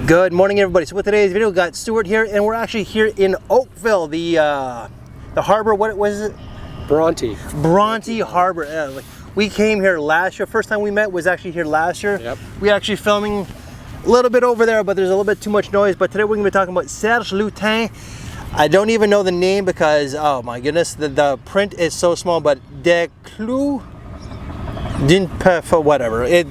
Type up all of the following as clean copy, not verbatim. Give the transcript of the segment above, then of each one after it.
Good morning, everybody. So with today's video, we got Stuart here, and we're actually here in Oakville, the harbor. What was it? Bronte Harbor. We came here last year. First time we met was actually here last year. Yep. We actually filming a little bit over there, but there's a little bit too much noise. But today we're going to be talking about Serge Lutens. I don't even know the name because, oh my goodness, the print is so small, but de Clous Une Pelure, whatever.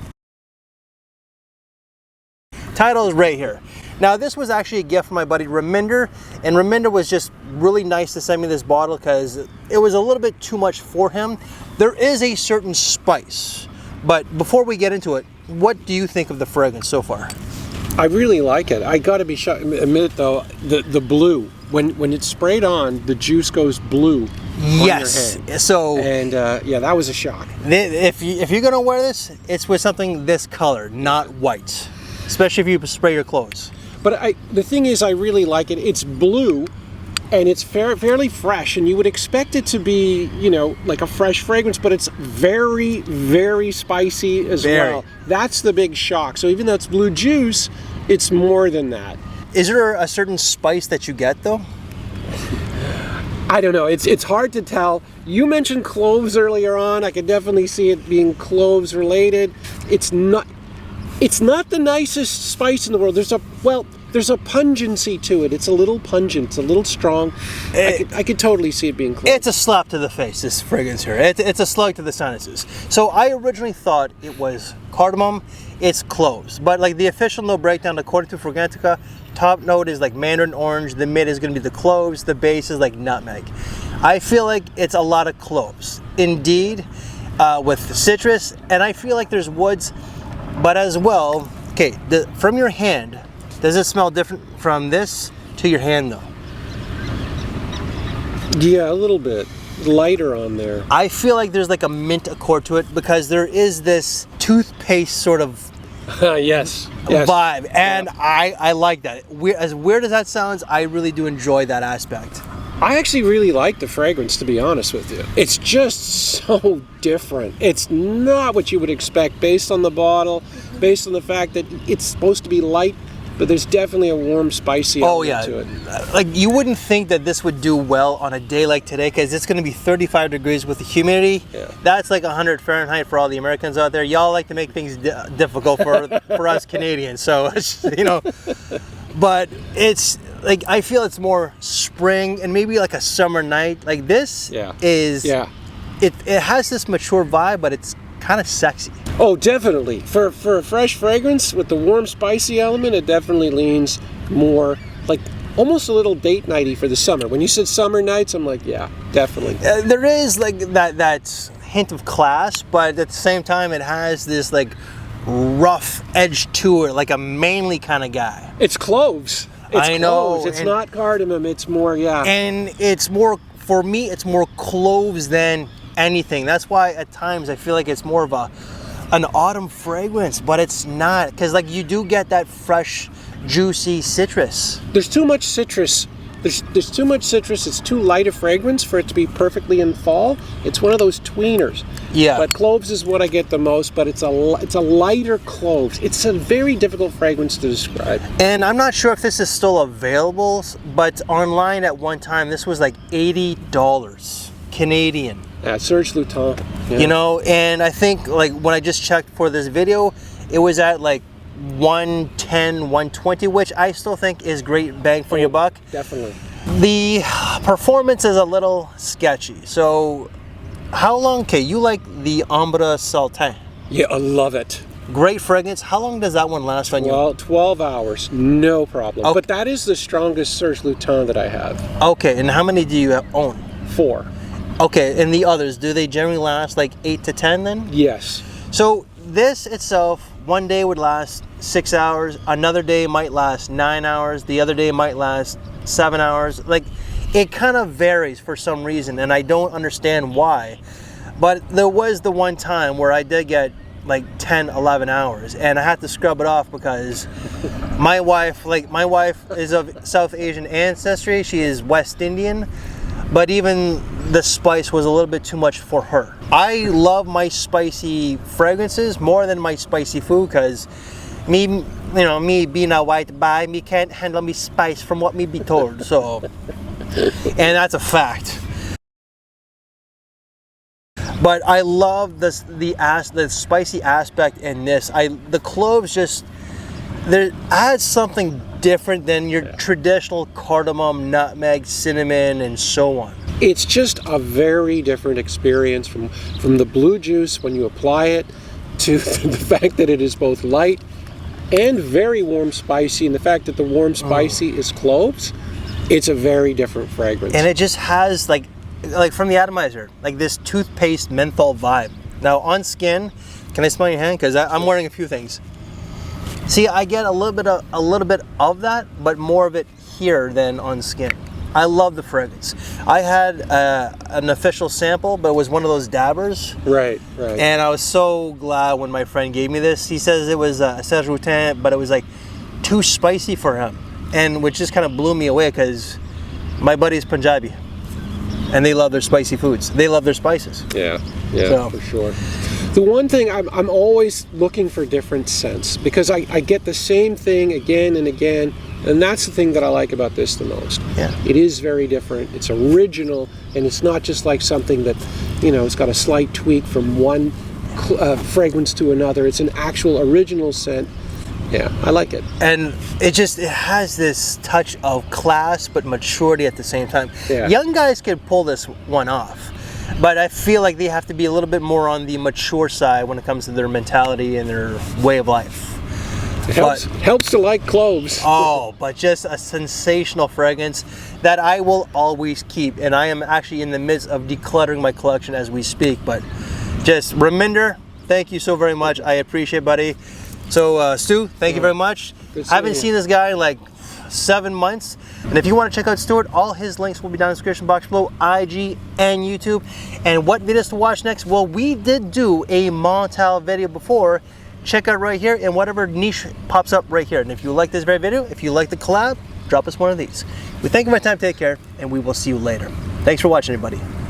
Title is right here. Now this was actually a gift from my buddy Reminder, and Reminder was just really nice to send me this bottle because it was a little bit too much for him. There is a certain spice, but before we get into it, what do you think of the fragrance so far? I really like it. I gotta admit though, the blue, when it's sprayed on, the juice goes blue. Yes. On your hand. So, and yeah, that was a shock. If you're gonna wear this, it's with something this color, not white, especially if you spray your clothes. But the thing is, I really like it. It's blue, and it's fairly fresh, and you would expect it to be, you know, like a fresh fragrance, but it's very, very spicy as well. That's the big shock. So even though it's blue juice, it's more than that. Is there a certain spice that you get though? I don't know. It's hard to tell. You mentioned cloves earlier on. I could definitely see it being cloves related. It's not the nicest spice in the world. There's a pungency to it. It's a little pungent. It's a little strong. I could totally see it being close. It's a slap to the face, this fragrance here. It's a slug to the sinuses. So I originally thought it was cardamom. It's cloves. But like the official note breakdown, according to Fragrantica, top note is like mandarin orange. The mid is going to be the cloves. The base is like nutmeg. I feel like it's a lot of cloves. Indeed, with citrus. And I feel like there's woods. But as well, okay, from your hand, does it smell different from this to your hand though? Yeah, a little bit. Lighter on there. I feel like there's like a mint accord to it because there is this toothpaste sort of yes. vibe. And yeah. I like that. As weird as that sounds, I really do enjoy that aspect. I actually really like the fragrance, to be honest with you. It's just so different. It's not what you would expect based on the bottle, based on the fact that it's supposed to be light, but there's definitely a warm, spicy element to it. Like you wouldn't think that this would do well on a day like today because it's going to be 35 degrees with the humidity. Yeah. That's like 100 Fahrenheit for all the Americans out there. Y'all like to make things difficult for us Canadians. So, you know, but it's like I feel it's more spring and maybe like a summer night. Like this is, it has this mature vibe, but it's kind of sexy. Oh, definitely. For a fresh fragrance with the warm, spicy element, it definitely leans more like almost a little date nighty for the summer. When you said summer nights, I'm like, yeah, definitely. There is like that hint of class, but at the same time, it has this like rough edge to it, like a manly kind of guy. It's cloves. I know. Cloves. It's not cardamom. It's more, And it's more, for me, it's more cloves than anything. That's why at times I feel like it's more of an autumn fragrance, but it's not, because like you do get that fresh, juicy citrus. There's too much citrus. There's too much citrus. It's too light a fragrance for it to be perfectly in fall. It's one of those tweeners. Yeah. But cloves is what I get the most, but it's a lighter cloves. It's a very difficult fragrance to describe. And I'm not sure if this is still available, but online at one time this was like $80 Canadian. Yeah, Serge Lutens. Yeah. You know, and I think like when I just checked for this video, it was at like 110, 120, which I still think is great bang for your buck. Definitely. The performance is a little sketchy. So how long, okay, you like the Ambre Sultan? Yeah, I love it. Great fragrance. How long does that one last on you? Well, 12 hours, no problem. Okay. But that is the strongest Serge Lutens that I have. Okay, and how many do you own? 4. Okay, and the others, do they generally last like 8 to 10 then? Yes. So this itself, one day would last 6 hours, another day might last 9 hours, the other day might last 7 hours. Like, it kind of varies for some reason, and I don't understand why. But there was the one time where I did get like 10, 11 hours, and I had to scrub it off because my wife is of South Asian ancestry. She is West Indian. But even the spice was a little bit too much for her. I love my spicy fragrances more than my spicy food because me, you know, me being a white guy, me can't handle me spice from what me be told. So, and that's a fact. But I love this, the spicy aspect in this. The cloves just, there adds something different than your traditional cardamom, nutmeg, cinnamon, and so on. It's just a very different experience from the blue juice when you apply it to the fact that it is both light and very warm spicy, and the fact that the warm spicy is cloves. It's a very different fragrance. And it just has like from the atomizer, like this toothpaste menthol vibe. Now on skin, can I smell your hand? Because I'm wearing a few things. See, I get a little bit of that, but more of it here than on skin. I love the fragrance. I had an official sample, but it was one of those dabbers. Right. And I was so glad when my friend gave me this. He says it was Serge Lutens, but it was like too spicy for him, and which just kind of blew me away because my buddy's Punjabi, and they love their spicy foods. They love their spices. Yeah, So. for sure. The one thing, I'm always looking for different scents because I get the same thing again and again, and that's the thing that I like about this the most. Yeah. It is very different. It's original, and it's not just like something that, you know, it's got a slight tweak from one fragrance to another. It's an actual original scent. Yeah, I like it. And it has this touch of class but maturity at the same time. Yeah. Young guys could pull this one off, but I feel like they have to be a little bit more on the mature side when it comes to their mentality and their way of life. It helps to like cloves. Oh, but just a sensational fragrance that I will always keep. And I am actually in the midst of decluttering my collection as we speak. But just Reminder, thank you so very much. I appreciate it, buddy. So Stu, thank you very much. I haven't seen this guy in like 7 months. And if you want to check out Stuart, all his links will be down in the description box below, IG and YouTube. And what videos to watch next? Well, we did do a Montal video before. Check out right here, and whatever niche pops up right here. And if you like this very video, if you like the collab, drop us one of these. We thank you for your time, take care, and we will see you later. Thanks for watching, everybody.